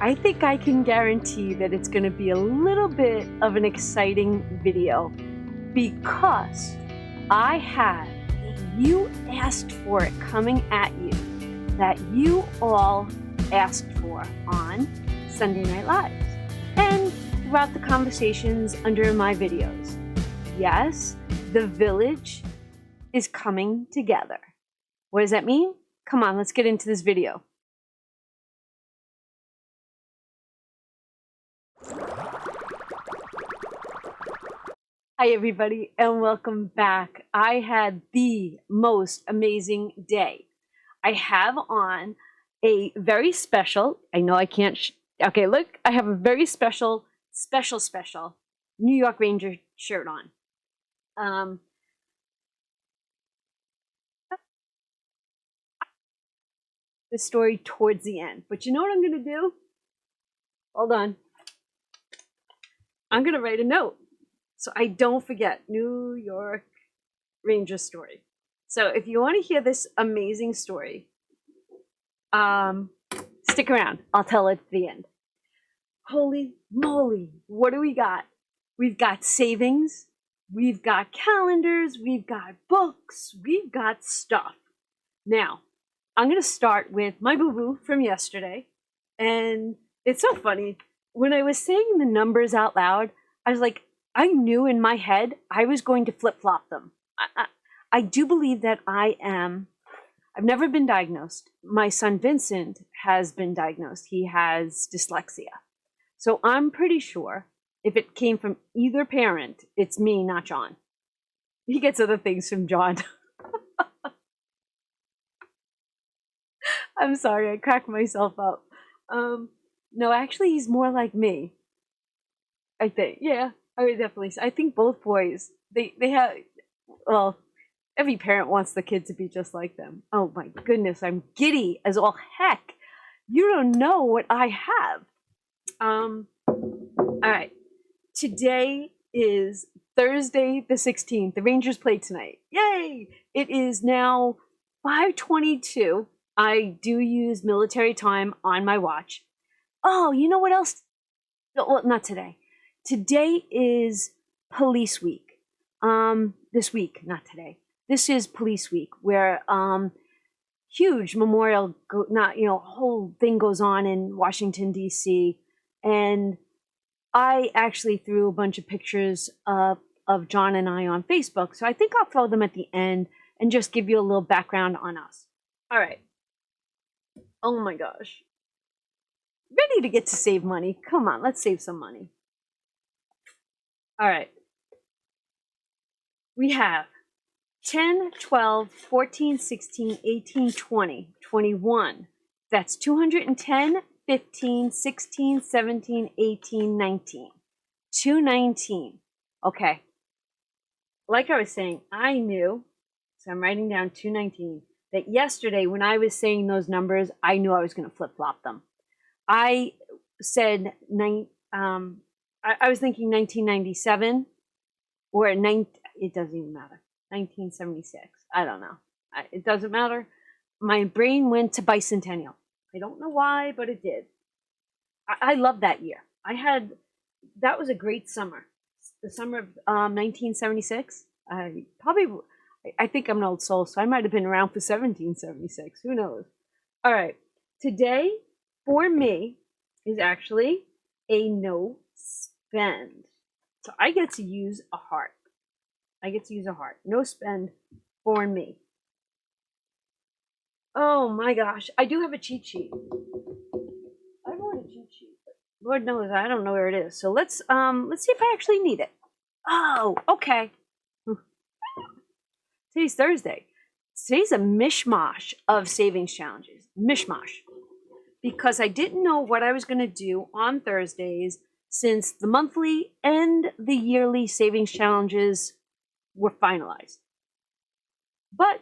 I think I can guarantee that it's going to be a little bit of an exciting video because I have a You Asked For It coming at you that you all asked for on Sunday Night Live and throughout the conversations under my videos. Yes, the village is coming together. What does that mean? Come on, let's get into this video. Hi everybody and welcome back. I had the most amazing day. I have on a very special, I know I can't, okay look, I have a very special New York Ranger shirt on. The story towards the end, but you know what I'm going to do? Hold on. I'm going to write a note so I don't forget. New York Ranger story. So if you want to hear this amazing story, stick around. I'll tell it at the end. Holy moly, what do we got? We've got savings, we've got calendars, we've got books, we've got stuff. Now, I'm going to start with my boo-boo from yesterday. And it's so funny. When I was saying the numbers out loud, I was like, I knew in my head I was going to flip-flop them. I do believe that I've never been diagnosed. My son Vincent has been diagnosed. He has dyslexia. So I'm pretty sure if it came from either parent, it's me, not John. He gets other things from John. I'm sorry, I cracked myself up. No, actually, he's more like me. I think, yeah, I would definitely say. I think both boys, they have, well, every parent wants the kid to be just like them. Oh my goodness, I'm giddy as all heck. You don't know what I have. All right. Today is Thursday the 16th. The Rangers play tonight. Yay! It is now 5:22. I do use military time on my watch. Oh, you know what else? Well, not today. Today is police week. This week, not today. This is police week where huge memorial, whole thing goes on in Washington, D.C. And I actually threw a bunch of pictures of John and I on Facebook. So I think I'll throw them at the end and just give you a little background on us. All right. Oh my gosh. Ready to get to save money. Come on, let's save some money. All right. We have 10, 12, 14, 16, 18, 20, 21. That's 210, 15, 16, 17, 18, 19. 219. Okay. Like I was saying, I knew, so I'm writing down 219, that yesterday when I was saying those numbers, I knew I was going to flip-flop them. I said, I was thinking 1997 or it doesn't even matter. 1976. I don't know. It doesn't matter. My brain went to bicentennial. I don't know why, but it did. I love that year. That was a great summer. The summer of 1976. I think I'm an old soul, so I might have been around for 1776. Who knows? All right. Today, for me, is actually a no spend. So I get to use a heart. No spend for me. Oh my gosh. I do have a cheat sheet. I wrote a cheat sheet, but Lord knows I don't know where it is. So let's see if I actually need it. Oh, okay. Today's Thursday. Today's a mishmash of savings challenges. Mishmash. Because I didn't know what I was going to do on Thursdays since the monthly and the yearly savings challenges were finalized. But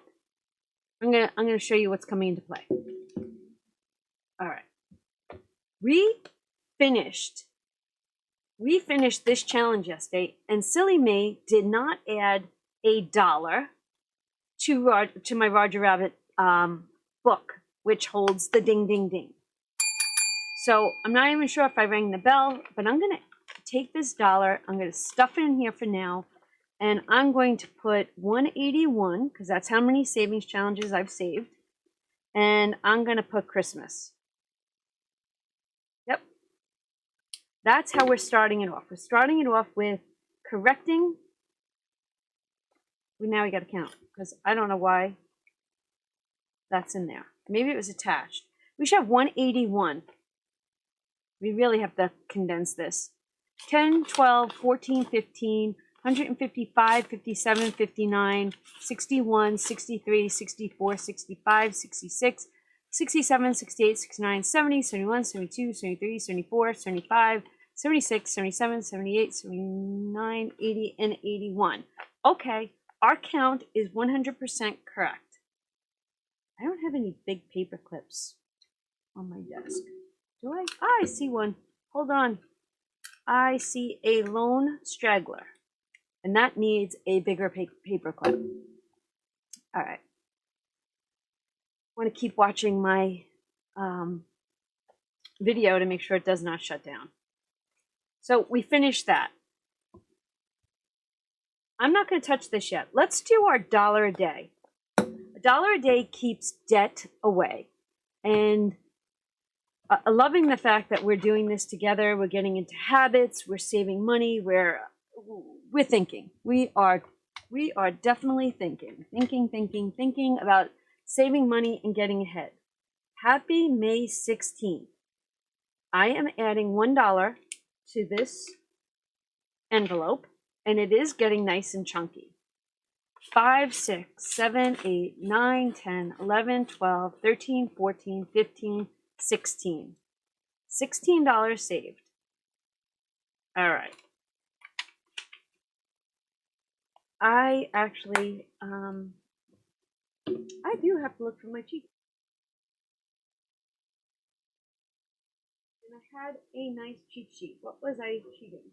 I'm gonna show you what's coming into play. All right. We finished this challenge yesterday, and silly me did not add $1 to my Roger Rabbit book, which holds the ding ding ding. So I'm not even sure if I rang the bell, but I'm going to take this dollar. I'm going to stuff it in here for now. And I'm going to put 181, because that's how many savings challenges I've saved. And I'm going to put Christmas. Yep. That's how we're starting it off. We're starting it off with correcting. Now we got to count, because I don't know why that's in there. Maybe it was attached. We should have 181. We really have to condense this. 10, 12, 14, 15, 155, 57, 59, 61, 63, 64, 65, 66, 67, 68, 69, 70, 71, 72, 73, 74, 75, 76, 77, 78, 79, 80, and 81. Okay, our count is 100% correct. I don't have any big paper clips on my desk. Do I? Ah, I see one. Hold on. I see a lone straggler. And that needs a bigger paper clip. All right. I want to keep watching my video to make sure it does not shut down. So we finished that. I'm not going to touch this yet. Let's do our dollar a day. $1 a day keeps debt away. And loving the fact that we're doing this together, we're getting into habits, we're saving money, we're thinking. We are definitely thinking about saving money and getting ahead. Happy May 16th. I am adding $1 to this envelope, and it is getting nice and chunky. 5, 6, 7, 8, 9, 10, 11, 12, 13, 14, 15, 16. $16 saved. All right. I actually, I do have to look for my cheat. And I had a nice cheat sheet. What was I cheating?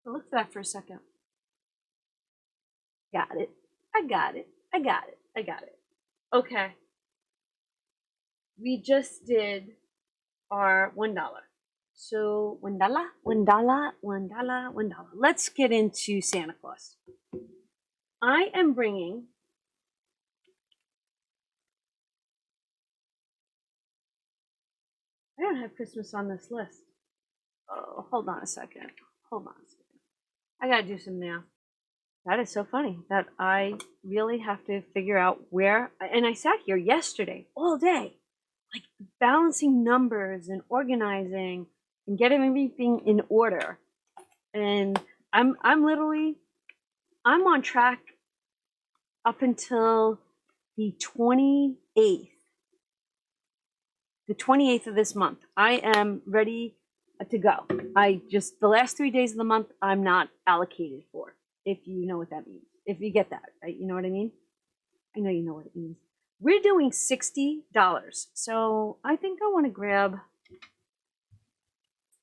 I'll look for that for a second. Got it. I got it. Okay. We just did our $1. So $1. Let's get into Santa Claus. I am bringing I don't have Christmas on this list. Oh, hold on a second. I gotta do some math. That is so funny that I really have to figure out where, and I sat here yesterday all day, like balancing numbers and organizing and getting everything in order. And I'm on track up until the 28th. The 28th of this month. I am ready to go. The last 3 days of the month, I'm not allocated for, if you know what that means. If you get that, right? You know what I mean? I know you know what it means. We're doing $60. So I think I want to grab,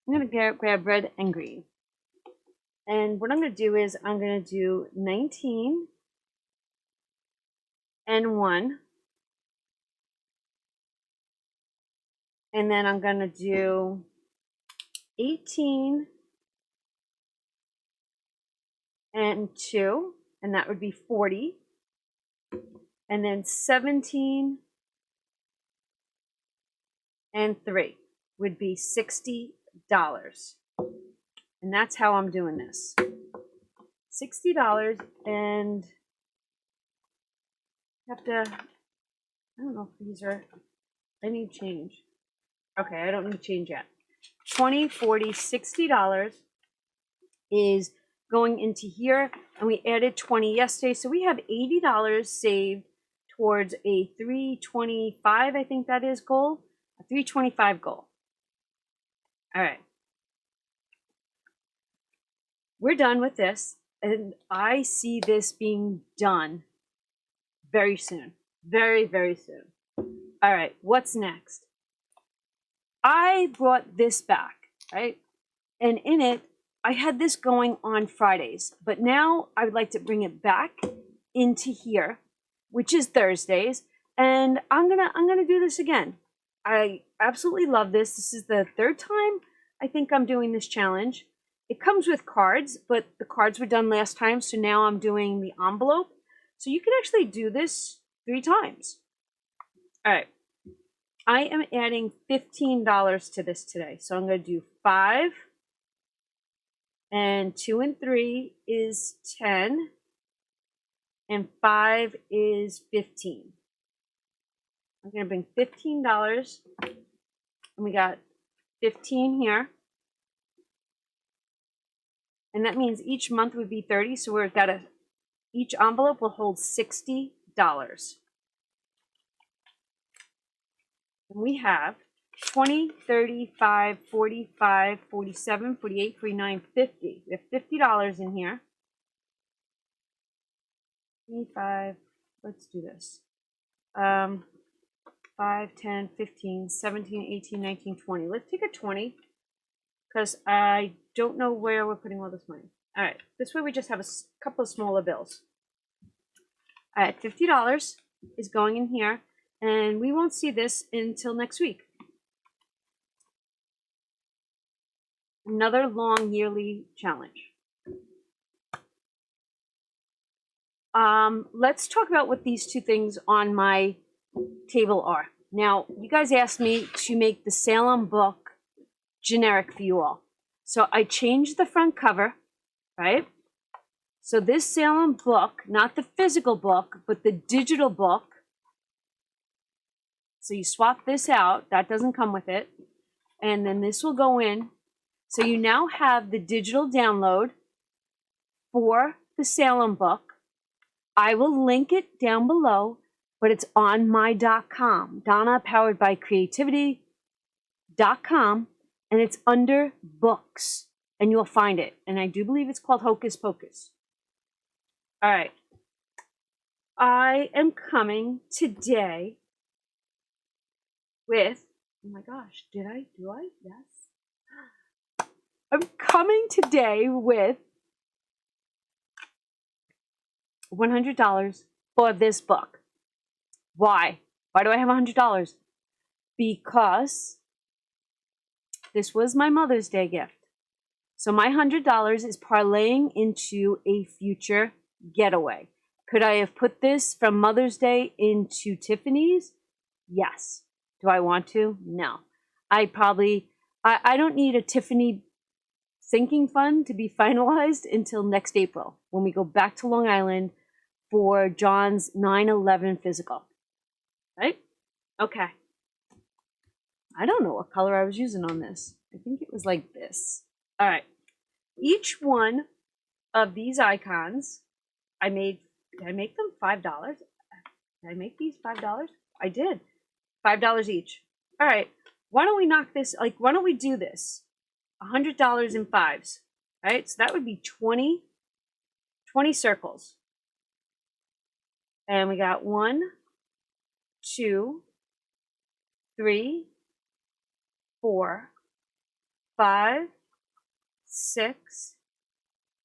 I'm going to grab red and green. And what I'm going to do is I'm going to do 19 and 1. And then I'm going to do 18 and 2, and that would be 40. And then 17 and 3 would be $60. And that's how I'm doing this. $60, and have to, I don't know if these are, I need change. Okay, I don't need change yet. $20, $40, $60 is going into here, and we added 20 yesterday, so we have $80 saved towards a 325, I think that is, goal. A 325 goal. All right. We're done with this, and I see this being done very soon. Very, very soon. All right, what's next? I brought this back, right? And in it, I had this going on Fridays, but now I would like to bring it back into here, which is Thursdays. And I'm gonna do this again. I absolutely love this. This is the third time I think I'm doing this challenge. It comes with cards, but the cards were done last time, so now I'm doing the envelope. So you can actually do this 3 times. All right. I am adding $15 to this today. So I'm going to do 5, and 2 and 3 is 10, and 5 is 15. I'm going to bring $15, and we got 15 here. And that means each month would be 30, so we've got each envelope will hold $60. And we have 20, 35, 45, 47, 48, 49, 50. We have $50 in here. 25, let's do this. 5, 10, 15, 17, 18, 19, 20. Let's take a 20 because I don't know where we're putting all this money. All right, this way we just have a couple of smaller bills. All right, $50 is going in here, and we won't see this until next week. Another long yearly challenge. Let's talk about what these 2 things on my table are. Now, you guys asked me to make the Salem Book generic for you all. So I changed the front cover, right? So this Salem Book, not the physical book, but the digital book. So you swap this out. That doesn't come with it. And then this will go in. So you now have the digital download for the Salem Book. I will link it down below, but it's on my.com, Donna powered by creativity.com, and it's under books, and you'll find it. And I do believe it's called Hocus Pocus. All right. I am coming today with, oh my gosh, do I? Yes. I'm coming today with $100 for this book. Why? Why do I have $100? Because this was my Mother's Day gift. So my $100 is parlaying into a future getaway. Could I have put this from Mother's Day into Tiffany's? Yes. Do I want to? No. I don't need a Tiffany sinking fund to be finalized until next April when we go back to Long Island for John's 9/11 physical. Right? Okay. I don't know what color I was using on this. I think it was like this. All right. Each one of these icons, did I make them $5? Did I make these $5? I did. $5 each. All right. Why don't we knock this, why don't we do this? $100 in 5s. Right? So that would be 20 circles. And we got 1, 2, 3, 4, 5, 6,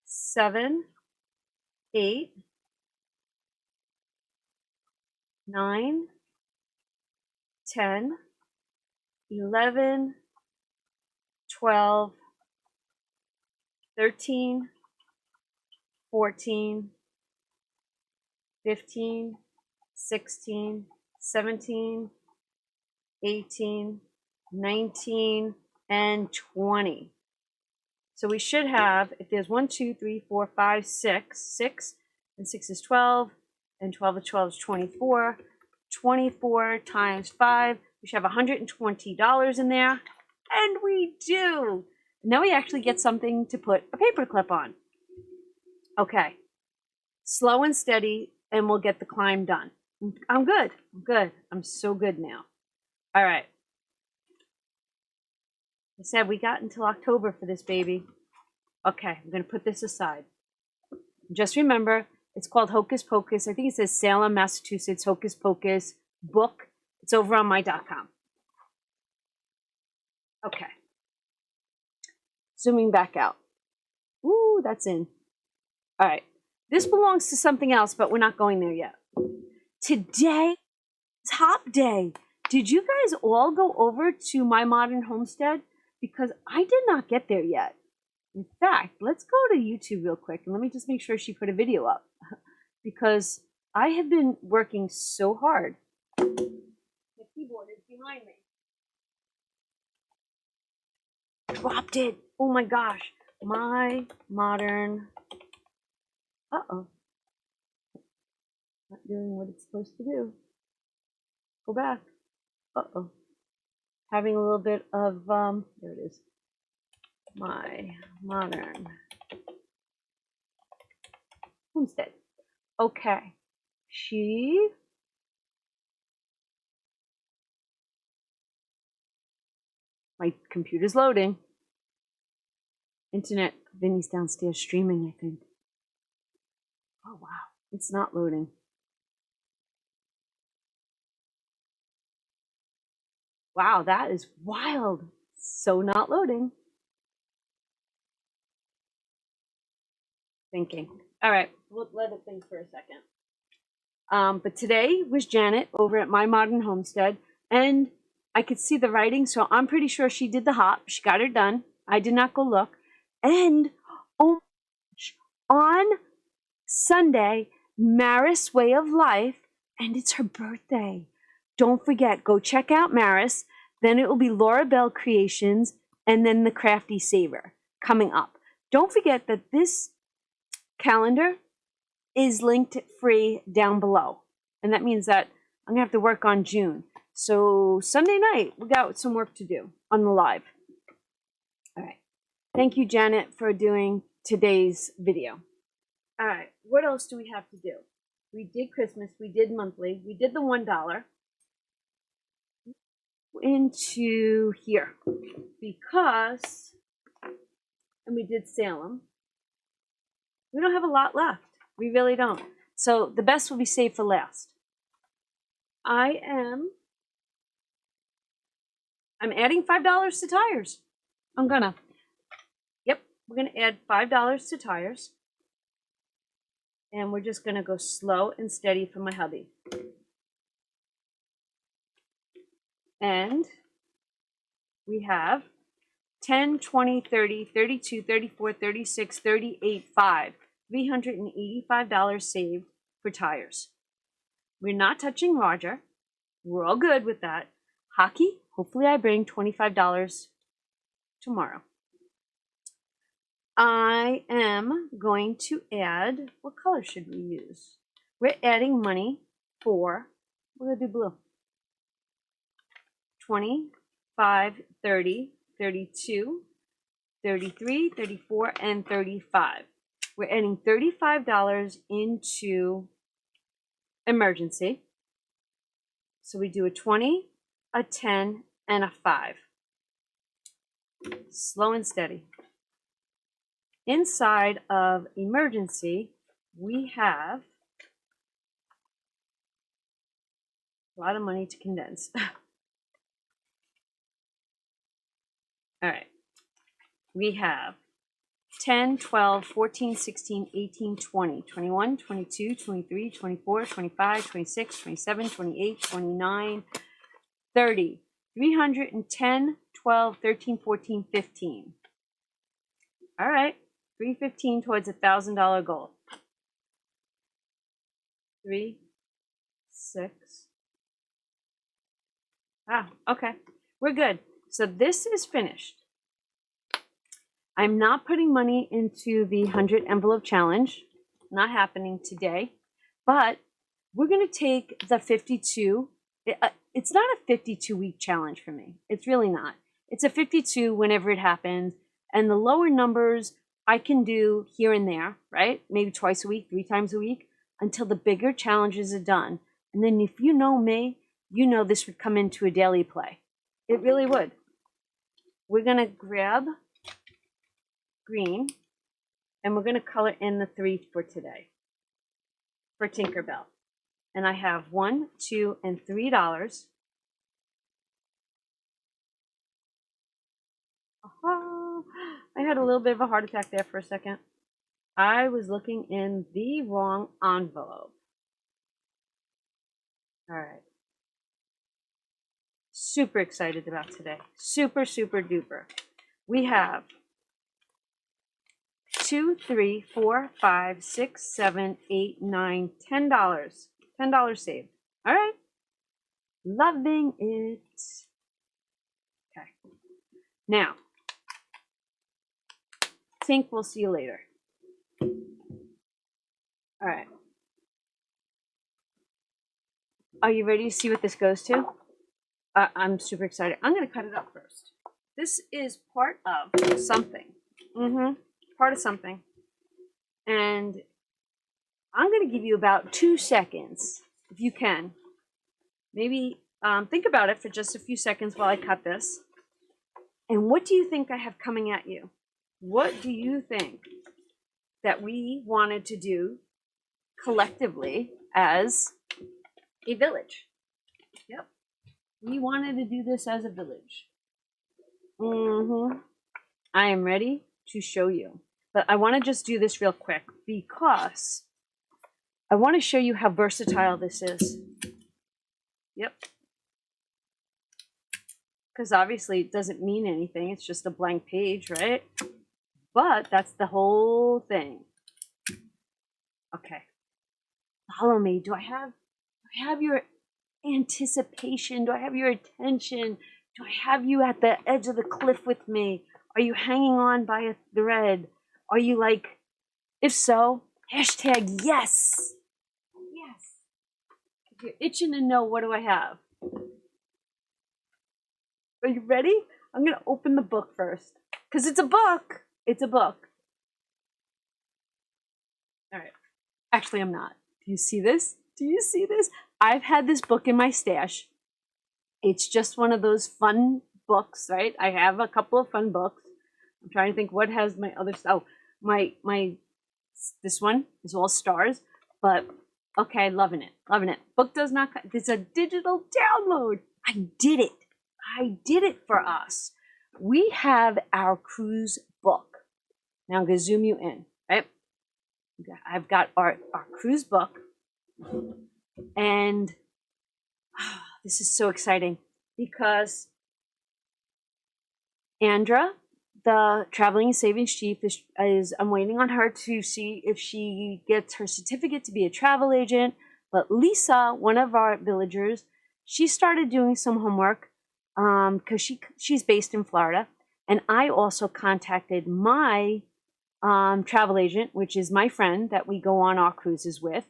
7, 8, 9, 10, 11, 12, 13, 14, 15, 16, 17, 18, 19, and 20. So we should have, if there's 1, 2, 3, 4, 5, 6, and 6 is 12, and 12 is 12 is 24. 24 times 5, we should have $120 in there. And we do. Now we actually get something to put a paper clip on. Okay. Slow and steady, and we'll get the climb done. I'm good. I'm good. I'm so good now. All right. I said we got until October for this baby. Okay, I'm going to put this aside. Just remember, it's called Hocus Pocus. I think it says Salem, Massachusetts, Hocus Pocus book. It's over on my.com. Okay. Zooming back out. Ooh, that's in. All right. This belongs to something else, but we're not going there yet. Today, Top Day. Did you guys all go over to My Modern Homestead? Because I did not get there yet. In fact, let's go to YouTube real quick and let me just make sure she put a video up. Because I have been working so hard. The keyboard is behind me. Dropped it. Oh my gosh. My Modern. Uh-oh. Not doing what it's supposed to do. Go back. Uh-oh. Having a little bit of, there it is. My Modern Homestead. Okay. My computer's loading. Internet. Vinny's downstairs streaming, I think. Oh, wow. It's not loading. Wow, that is wild. So not loading. Thinking. All right, we'll let it think for a second. But today was Janet over at My Modern Homestead, and I could see the writing, so I'm pretty sure she did the hop. She got her done. I did not go look. And oh, on Sunday, Maris Way of Life, and it's her birthday. Don't forget, go check out Maris. Then it will be Laura Bell Creations, and then the Crafty Saver coming up. Don't forget that this calendar is linked free down below. And that means that I'm going to have to work on June. So Sunday night, we got some work to do on the live. All right. Thank you, Janet, for doing today's video. All right. What else do we have to do? We did Christmas. We did monthly. We did the $1. Into here. Because, and we did Salem. We don't have a lot left. We really don't. So the best will be saved for last. I'm adding $5 to tires. We're gonna add $5 to tires. And we're just gonna go slow and steady for my hubby. And we have 10, 20, 30, 32, 34, 36, 38, 5. $385 saved for tires. We're not touching Roger. We're all good with that. Hockey, hopefully I bring $25 tomorrow. I am going to add, what color should we use? We're adding money for, we're going to do blue. 25, 30, 32, 33, 34, and 35. We're adding $35 into emergency. So we do a 20, a 10, and a 5. Slow and steady. Inside of emergency, we have a lot of money to condense. All right. We have 10, 12, 14, 16, 18, 20, 21, 22, 23, 24, 25, 26, 27, 28, 29, 30, 310, 12, 13, 14, 15. All right. 315 towards $1,000 goal. 3, 6. Ah, okay. We're good. So this is finished. I'm not putting money into the 100 envelope challenge. Not happening today. But we're going to take the 52. It's not a 52-week challenge for me. It's really not. It's a 52 whenever it happens. And the lower numbers I can do here and there, right? Maybe twice a week, 3 times a week, until the bigger challenges are done. And then if you know me, you know this would come into a daily play. It really would. We're going to grab green, and we're going to color in the 3 for today, for Tinkerbell. And I have $1, $2, and $3. I had a little bit of a heart attack there for a second. I was looking in the wrong envelope. All right. super excited about today. Super, super duper. We have 2, 3, 4, 5, 6, 7, 8, 9, $10. $10 saved. All right. Loving it. Okay. Now, Tink, we'll see you later. All right. Are you ready to see what this goes to? I'm super excited. I'm going to cut it up first. This is part of something. Part of something. And I'm going to give you about 2 seconds, if you can. Maybe think about it for just a few seconds while I cut this. And what do you think I have coming at you? What do you think that we wanted to do collectively as a village? Yep. We wanted to do this as a village. I am ready to show you. But I want to just do this real quick because I want to show you how versatile this is. Yep. Because obviously it doesn't mean anything. It's just a blank page, right? But that's the whole thing. Okay. Follow me. Do I have your anticipation? Do I have your attention? Do I have you at the edge of the cliff with me? Are you hanging on by a thread? Are you like, if so, hashtag yes. Yes. If you're itching to know, what do I have? Are you ready? I'm going to open the book first. Because it's a book. It's a book. All right. Actually, I'm not. Do you see this? Do you see this? I've had this book in my stash. It's just one of those fun books, right? I have a couple of fun books. I'm trying to think what has my other stuff. Oh, this one is all stars. But, okay, loving it. Loving it. Book does not, it's a digital download. I did it. I did it for us. We have our cruise book. Now I'm going to zoom you in, right? I've got our cruise book. And this is so exciting because Andra, the traveling and savings chief, I'm waiting on her to see if she gets her certificate to be a travel agent. But Lisa, one of our villagers, she started doing some homework because she's based in Florida. And I also contacted my travel agent, which is my friend that we go on our cruises with,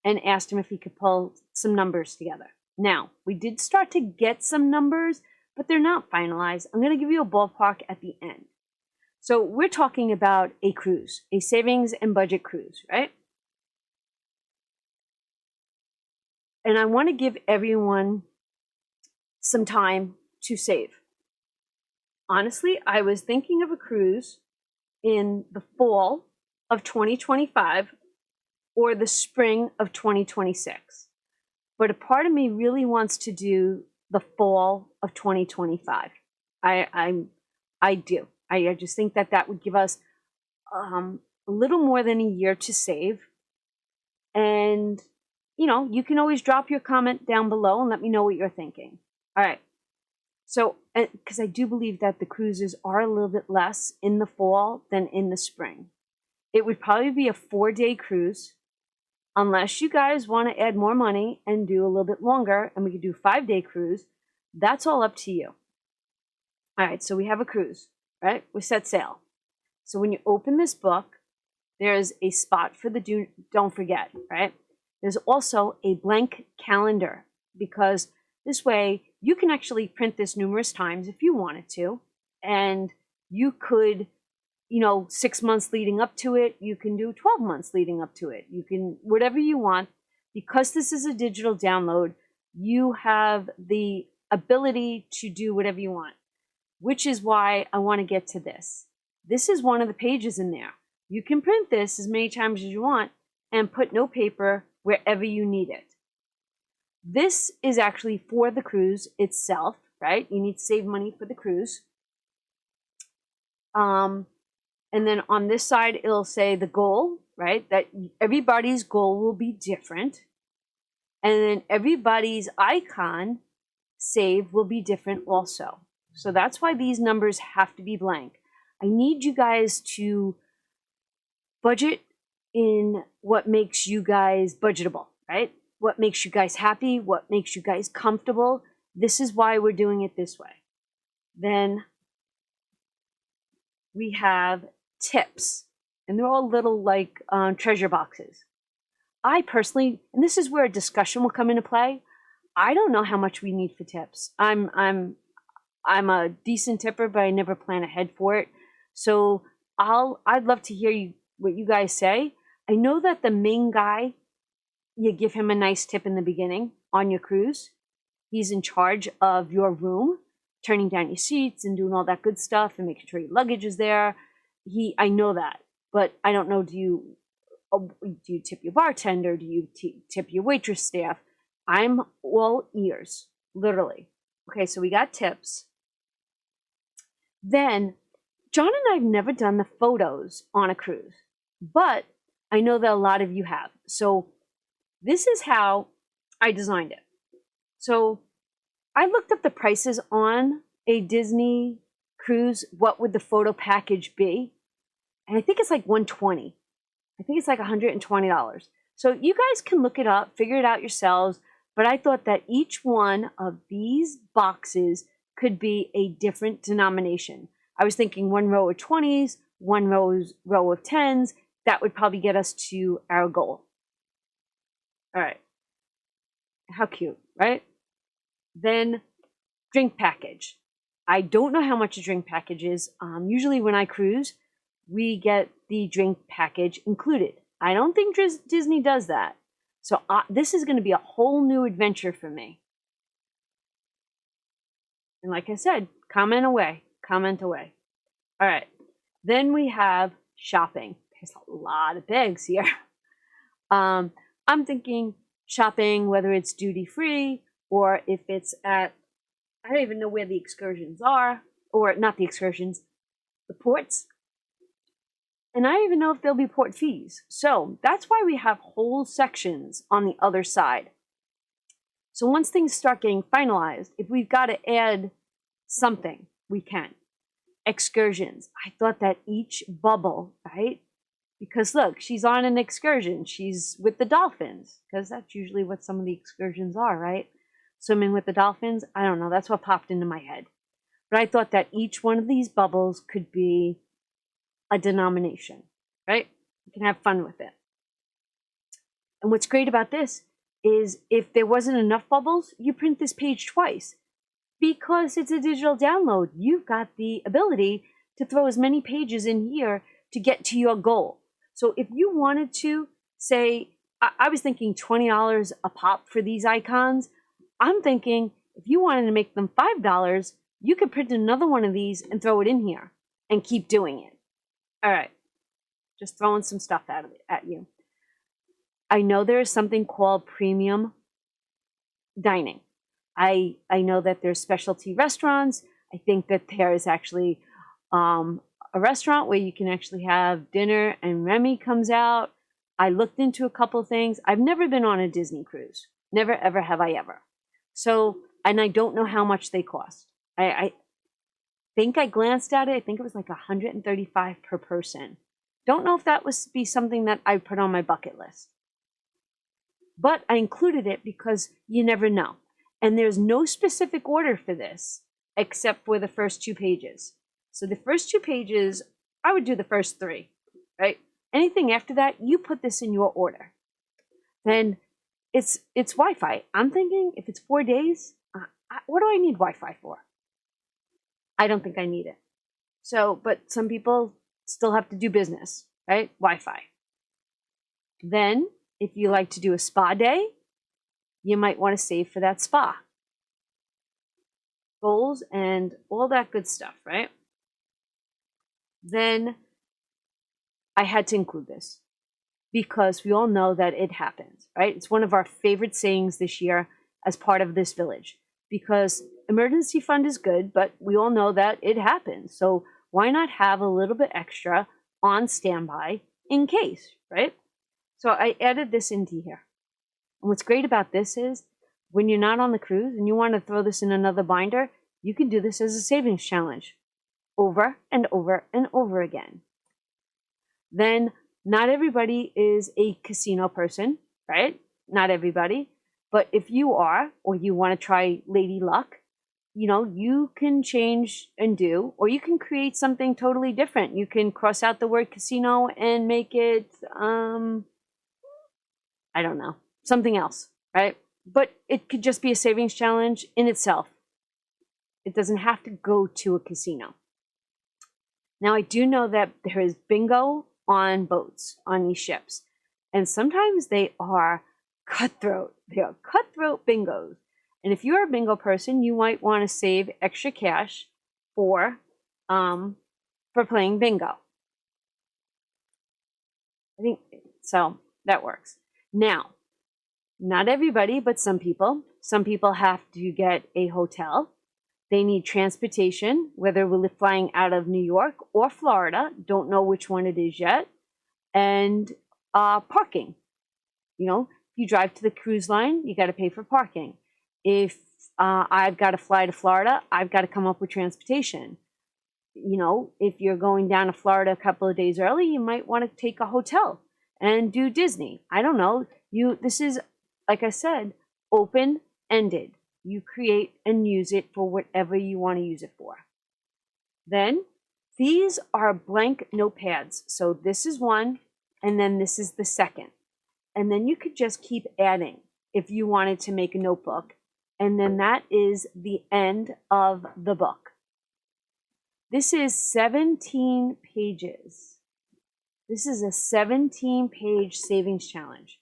and asked him if he could pull some numbers together. Now, we did start to get some numbers, but they're not finalized. I'm going to give you a ballpark at the end. So we're talking about a cruise, a savings and budget cruise, right? And I want to give everyone some time to save. Honestly, I was thinking of a cruise in the fall of 2025 or the spring of 2026. But a part of me really wants to do the fall of 2025. I do. I just think that would give us a little more than a year to save. And, you know, you can always drop your comment down below and let me know what you're thinking. All right. So, because I do believe that the cruises are a little bit less in the fall than in the spring. It would probably be a 4-day cruise, unless you guys want to add more money and do a little bit longer, and we could do a 5-day cruise. That's all up to you. All right, so we have a cruise, right? We set sail. So when you open this book, there's a spot for the don't forget, right? There's also a blank calendar, because this way you can actually print this numerous times if you wanted to, and you could, you know, 6 months leading up to it, you can do 12 months leading up to it. You can, whatever you want. Because this is a digital download, you have the ability to do whatever you want, which is why I want to get to this. This is one of the pages in there. You can print this as many times as you want and put no paper wherever you need it. This is actually for the cruise itself, right? You need to save money for the cruise. And then on this side, it'll say the goal, right? That everybody's goal will be different. And then everybody's icon save will be different also. So that's why these numbers have to be blank. I need you guys to budget in what makes you guys budgetable, right? What makes you guys happy, what makes you guys comfortable. This is why we're doing it this way. Then we have tips, and they're all little like treasure boxes. I personally, and this is where a discussion will come into play, I don't know how much we need for tips. I'm a decent tipper, but I never plan ahead for it. So I'd love to hear what you guys say. I know that the main guy, you give him a nice tip in the beginning on your cruise. He's in charge of your room, turning down your seats and doing all that good stuff and making sure your luggage is there. I know that, but I don't know, do you tip your bartender? Do you tip your waitress staff? I'm all ears, literally. Okay, so we got tips. Then, John and I have never done the photos on a cruise, but I know that a lot of you have. So this is how I designed it. So I looked up the prices on a Disney cruise. What would the photo package be? And I think it's like $120. I think it's like $120. So you guys can look it up, figure it out yourselves. But I thought that each one of these boxes could be a different denomination. I was thinking one row of 20s, one row of 10s. That would probably get us to our goal. All right. How cute, right? Then drink package. I don't know how much a drink package is. Usually when I cruise, we get the drink package included. I don't think Disney does that. So this is going to be a whole new adventure for me. And like I said, comment away. All right. Then we have shopping. There's a lot of bags here. I'm thinking shopping, whether it's duty free or if it's at, I don't even know where the excursions are, or not the excursions, the ports. And I don't even know if there'll be port fees. So that's why we have whole sections on the other side. So once things start getting finalized, if we've got to add something, we can. Excursions. I thought that each bubble, right? Because look, she's on an excursion. She's with the dolphins, because that's usually what some of the excursions are, right? Swimming with the dolphins. I don't know. That's what popped into my head. But I thought that each one of these bubbles could be a denomination, right? You can have fun with it. And what's great about this is if there wasn't enough bubbles, you print this page twice. Because it's a digital download, you've got the ability to throw as many pages in here to get to your goal. So if you wanted to, say, I was thinking $20 a pop for these icons. I'm thinking if you wanted to make them $5, you could print another one of these and throw it in here and keep doing it. All right, just throwing some stuff at you. I know there is something called premium dining. I know that there's specialty restaurants. I think that there is actually a restaurant where you can actually have dinner and Remy comes out. I looked into a couple things. I've never been on a Disney cruise. Never, ever have I ever. So, and I don't know how much they cost. I think I glanced at it. I think it was like $135 per person. Don't know if that would be something that I put on my bucket list. But I included it because you never know. And there's no specific order for this except for the first 2 pages. So the first 2 pages, I would do the first 3, right? Anything after that, you put this in your order. Then it's Wi-Fi. I'm thinking if it's 4 days, what do I need Wi-Fi for? I don't think I need it. So, but some people still have to do business, right? Wi-Fi. Then, if you like to do a spa day, you might want to save for that spa. Goals and all that good stuff, right? Then, I had to include this because we all know that it happens, right? It's one of our favorite sayings this year as part of this village, because emergency fund is good, but we all know that it happens. So why not have a little bit extra on standby in case, right? So I added this into here. And what's great about this is when you're not on the cruise and you want to throw this in another binder, you can do this as a savings challenge over and over and over again. Then not everybody is a casino person, right? Not everybody. But if you are, or you want to try Lady Luck, you know, you can change and do, or you can create something totally different. You can cross out the word casino and make it, I don't know, something else, right? But it could just be a savings challenge in itself. It doesn't have to go to a casino. Now, I do know that there is bingo on boats, on these ships. And sometimes they are cutthroat. They are cutthroat bingos. And if you're a bingo person, you might want to save extra cash for playing bingo. I think so. That works. Now, not everybody, but some people. Some people have to get a hotel. They need transportation, whether we're flying out of New York or Florida. Don't know which one it is yet. And parking. You know, if you drive to the cruise line, you got to pay for parking. If I've got to fly to Florida, I've got to come up with transportation. You know, if you're going down to Florida a couple of days early, you might want to take a hotel and do Disney. I don't know. This is, like I said, open-ended. You create and use it for whatever you want to use it for. Then, these are blank notepads. So this is one, and then this is the second. And then you could just keep adding if you wanted to make a notebook. And then that is the end of the book. This is 17 pages. This is a 17-page savings challenge.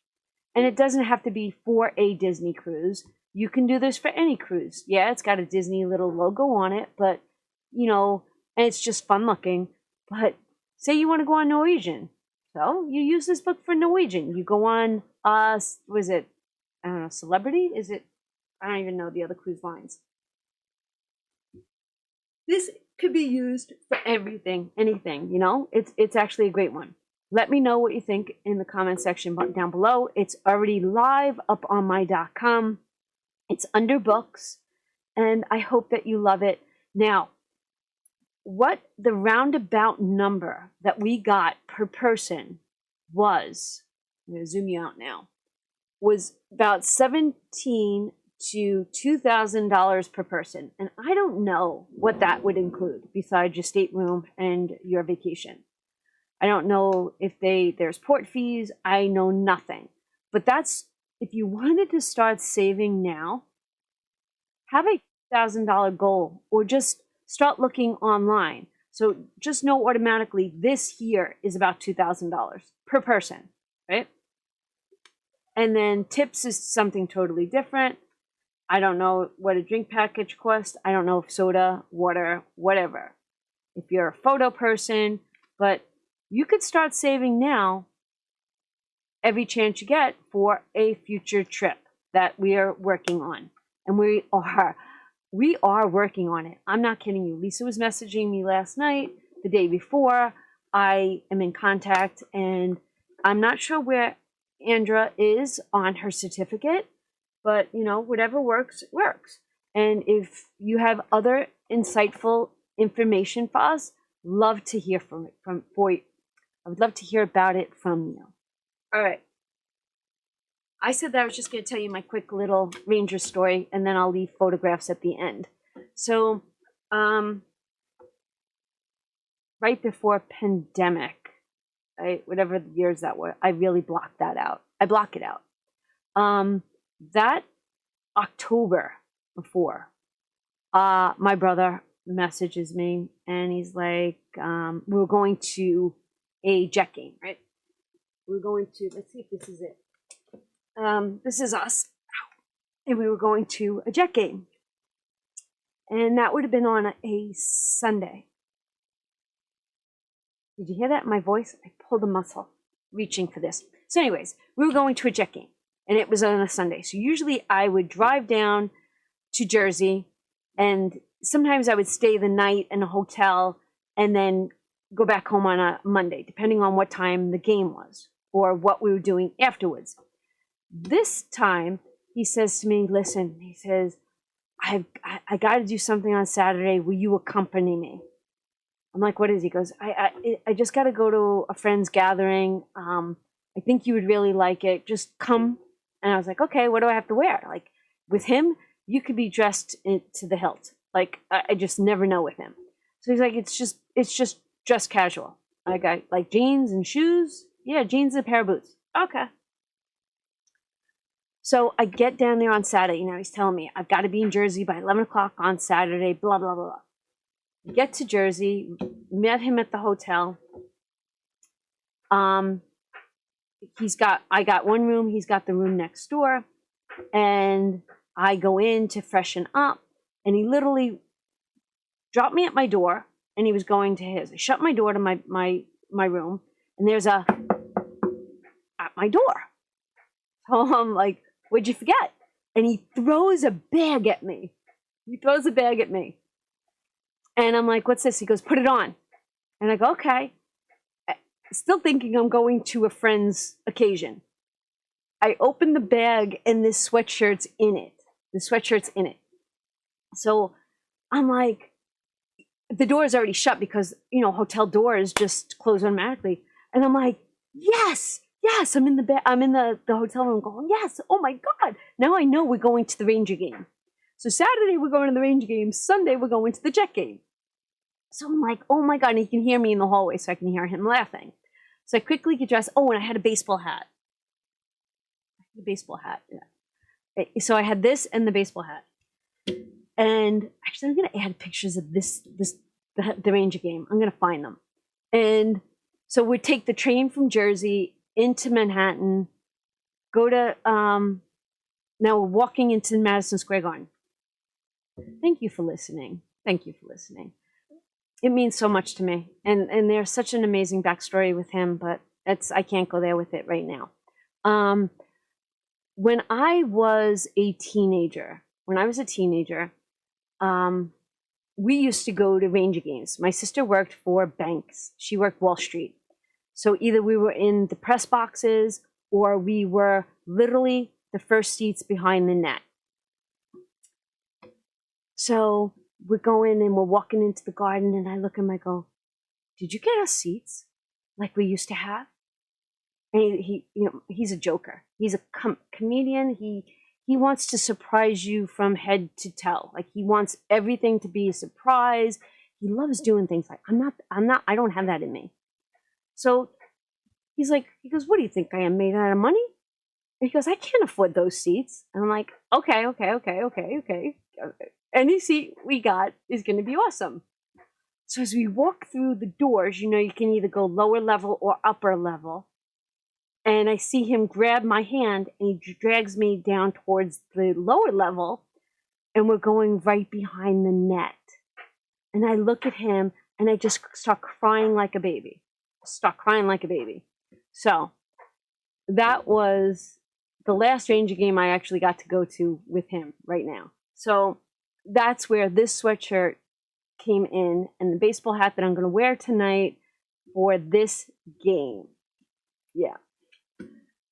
And it doesn't have to be for a Disney cruise. You can do this for any cruise. Yeah, it's got a Disney little logo on it, but, you know, and it's just fun looking. But say you want to go on Norwegian. So you use this book for Norwegian. You go on, was it, I don't know, Celebrity? Is it, I don't even know the other cruise lines. This could be used for everything, anything, you know. It's actually a great one. Let me know what you think in the comment section down below. It's already live up on my.com. It's under books, and I hope that you love it. Now, what the roundabout number that we got per person was, I'm going to zoom you out now, was about $1,700 to $2,000 per person. And I don't know what that would include besides your stateroom and your vacation. I don't know if there's port fees. I know nothing. But that's, if you wanted to start saving now, have a $1,000 goal or just start looking online. So just know automatically this here is about $2,000 per person, right? And then tips is something totally different. I don't know what a drink package costs. I don't know if soda, water, whatever. If you're a photo person, but you could start saving now every chance you get for a future trip that we are working on. And we are working on it. I'm not kidding you. Lisa was messaging me last night, the day before. I am in contact, and I'm not sure where Andra is on her certificate, but, you know, whatever works, works. And if you have other insightful information for us, love to hear I would love to hear about it from you. All right. I said that I was just going to tell you my quick little ranger story, and then I'll leave photographs at the end. So, right before pandemic, right, whatever the years that were, I really blocked that out. I block it out. That October before, my brother messages me, and he's like, we were going to a jet game, right? We were going to, let's see if this is it. This is us. And we were going to a jet game. And that would have been on a Sunday. Did you hear that in my voice? I pulled a muscle reaching for this. So anyways, we were going to a jet game. And it was on a Sunday. So usually I would drive down to Jersey. And sometimes I would stay the night in a hotel and then go back home on a Monday, depending on what time the game was or what we were doing afterwards. This time, he says to me, listen, he says, I got to do something on Saturday. Will you accompany me? I'm like, what is? He goes, I just got to go to a friend's gathering. I think you would really like it. Just come. And I was like, okay, what do I have to wear? Like, with him, you could be dressed to the hilt. Like, I just never know with him. So he's like, it's just dress casual. I got like jeans and shoes. Yeah, jeans and a pair of boots. Okay. So I get down there on Saturday. You know, he's telling me I've got to be in Jersey by 11 o'clock on Saturday, blah, blah, blah. Get to Jersey, met him at the hotel. I got one room, he's got the room next door, and I go in to freshen up, and he literally dropped me at my door, and he was going to his. I shut my door to my room, and there's a at my door. So I'm like, what'd you forget? And he throws a bag at me. And I'm like, what's this? He goes, put it on. And I go, okay. Still thinking I'm going to a friend's occasion. I open the bag and this sweatshirt's in it. So I'm like, the door is already shut because, you know, hotel doors just close automatically. And I'm like, yes, I'm in the hotel room going, yes, oh my God. Now I know we're going to the Ranger game. So Saturday we're going to the Ranger game. Sunday we're going to the Jet game. So I'm like, oh my God. And he can hear me in the hallway, so I can hear him laughing. So I quickly get dressed. Oh, and I had a baseball hat. Yeah. So I had this and the baseball hat. And actually, I'm going to add pictures of the Ranger game. I'm going to find them. And so we take the train from Jersey into Manhattan, go to, now we're walking into Madison Square Garden. Thank you for listening. It means so much to me. And there's such an amazing backstory with him, but I can't go there with it right now. When I was a teenager, we used to go to Ranger games. My sister worked for banks. She worked Wall Street. So either we were in the press boxes or we were literally the first seats behind the net. So we're going and we're walking into the garden, and I look at him, I go, did you get us seats like we used to have? And he you know, he's a joker. He's a comedian. He wants to surprise you from head to toe. Like, he wants everything to be a surprise. He loves doing things like, I don't have that in me. So he goes, what do you think I am, made out of money? And he goes, I can't afford those seats. And I'm like, okay. Any seat we got is going to be awesome. So as we walk through the doors, you know, you can either go lower level or upper level. And I see him grab my hand and he drags me down towards the lower level. And we're going right behind the net. And I look at him and I just start crying like a baby. So that was the last Ranger game I actually got to go to with him right now. So that's where this sweatshirt came in, and the baseball hat that I'm going to wear tonight for this game. Yeah.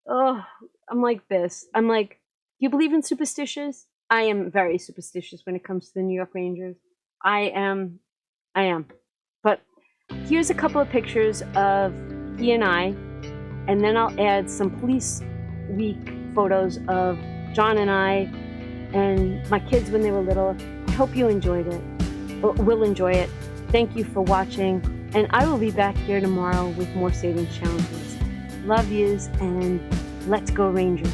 Oh, I'm like this. I'm like, do you believe in superstitions? I am very superstitious when it comes to the New York Rangers. I am. But here's a couple of pictures of he and I, and then I'll add some Police Week photos of John and I and my kids when they were little. I hope you enjoyed it, or will enjoy it. Thank you for watching, and I will be back here tomorrow with more savings challenges. Love yous, and let's go Rangers.